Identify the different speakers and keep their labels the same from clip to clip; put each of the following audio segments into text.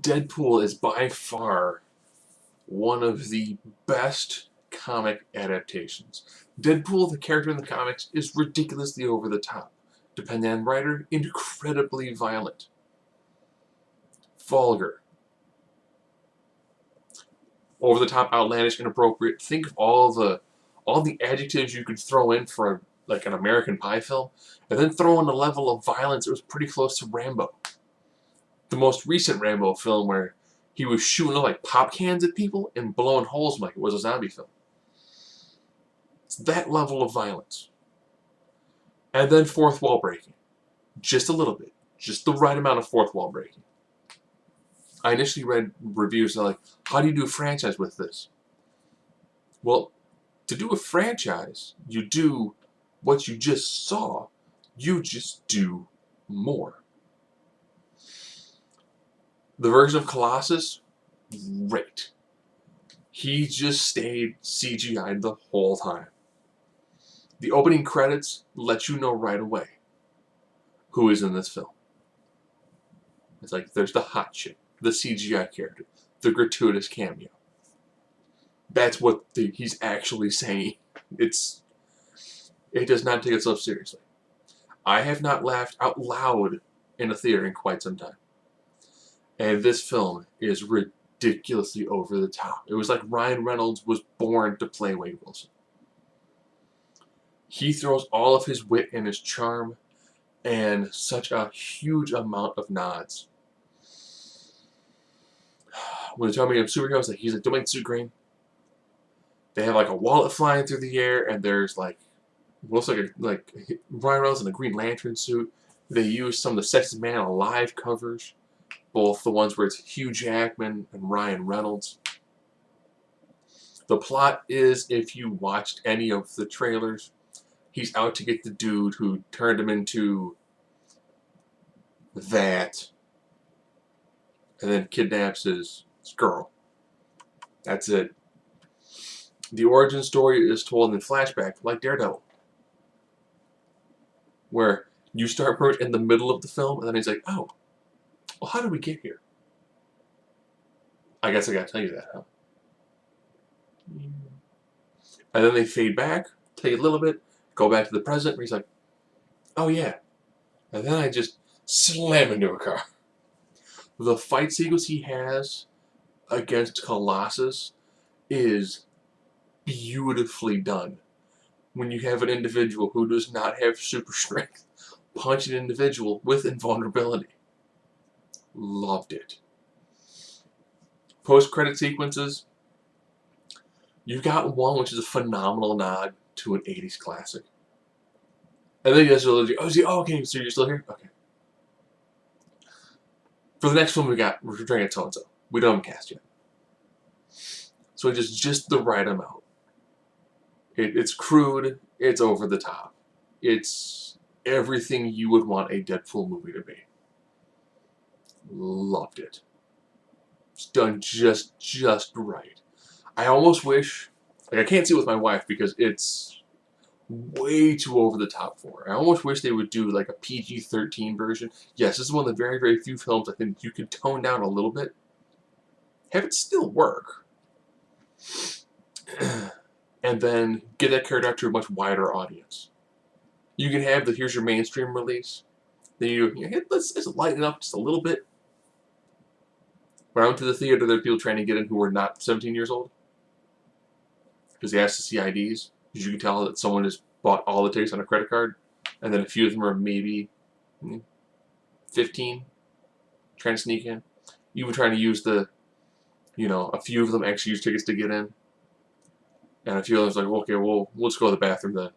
Speaker 1: Deadpool is by far one of the best comic adaptations. Deadpool, the character in the comics, is ridiculously over the top. Depending on writer, incredibly violent, vulgar, over the top, outlandish, inappropriate. Think of all the adjectives you could throw in for like an American Pie film, and then throw in a level of violence. It was pretty close to Rambo, the most recent Rambo film, where he was shooting like pop cans at people and blowing holes like it was a zombie film. It's that level of violence. And then fourth wall breaking. Just a little bit. Just the right amount of fourth wall breaking. I initially read reviews that like, how do you do a franchise with this? Well, to do a franchise, you do what you just saw. You just do more. The version of Colossus, great. He just stayed CGI'd the whole time. The opening credits let you know right away who is in this film. It's like there's the hot chick, the CGI character, the gratuitous cameo. That's what he's actually saying. It does not take itself seriously. I have not laughed out loud in a theater in quite some time. And this film is ridiculously over the top. It was like Ryan Reynolds was born to play Wade Wilson. He throws all of his wit and his charm and such a huge amount of nods. When they're talking about superheroes, he's like, don't make the suit green. They have like a wallet flying through the air, and there's like looks like Ryan Reynolds in a Green Lantern suit. They use some of the Sexiest Man Alive covers, both the ones where it's Hugh Jackman and Ryan Reynolds. The plot is, if you watched any of the trailers, he's out to get the dude who turned him into that, and then kidnaps his girl. That's it. The origin story is told in flashback, like Daredevil, where you start in the middle of the film, and then he's like, oh, well, how did we get here? I guess I gotta tell you that, huh? And then they fade back, take a little bit, go back to the present, where he's like, oh yeah. And then I just slam into a car. The fight sequence he has against Colossus is beautifully done. When you have an individual who does not have super strength punch an individual with invulnerability. Loved it. Post-credit sequences, you've got one which is a phenomenal nod to an 80s classic. And then you guys are like, oh, okay, so you're still here? Okay. For the next film we're trying to so-and-so. We don't have a cast yet. So just the right amount. It's crude, it's over the top. It's everything you would want a Deadpool movie to be. Loved it. It's done just right. I almost wish, like I can't see it with my wife because it's way too over the top for her. I almost wish they would do like a PG-13 version. Yes, this is one of the very few films I think you could tone down a little bit, have it still work, and then get that character out to a much wider audience. You can have here's your mainstream release. Then let's lighten it up just a little bit. When I went to the theater, there were people trying to get in who were not 17 years old because they asked to see IDs. Because you can tell that someone has bought all the tickets on a credit card, and then a few of them are maybe 15, trying to sneak in. Even trying to use a few of them actually use tickets to get in, and a few others like, okay, we'll just go to the bathroom then.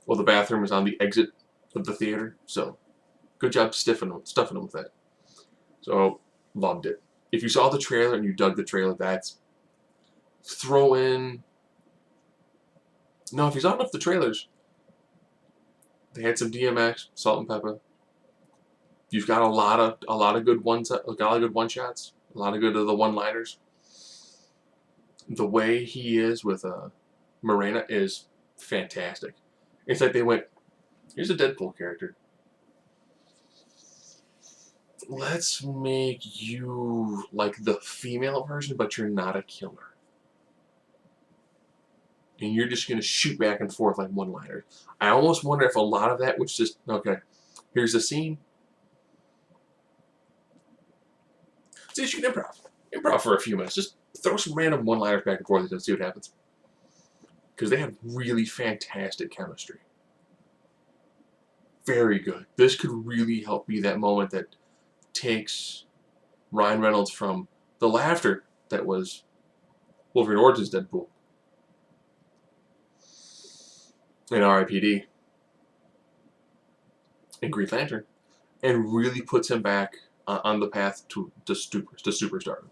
Speaker 1: Well, the bathroom is on the exit of the theater, so good job stuffing them with that. So loved it. If you saw the trailer and you dug the trailer, that's throw in. No, if you saw enough of the trailers, they had some DMX, Salt and Pepper. You've got a lot of good ones, a lot of good one shots, a lot of good of the one-liners. The way he is with Morena is fantastic. It's like they went, here's a Deadpool character. let's make you like the female version, but you're not a killer. And you're just going to shoot back and forth like one-liners. I almost wonder if a lot of that was just, okay, here's the scene. So you can improv. Improv for a few minutes. Just throw some random one-liners back and forth and see what happens. Because they have really fantastic chemistry. Very good. This could really help be that moment that takes Ryan Reynolds from the laughter that was Wolverine Origins Deadpool and R.I.P.D. and Green Lantern, and really puts him back on the path to superstardom.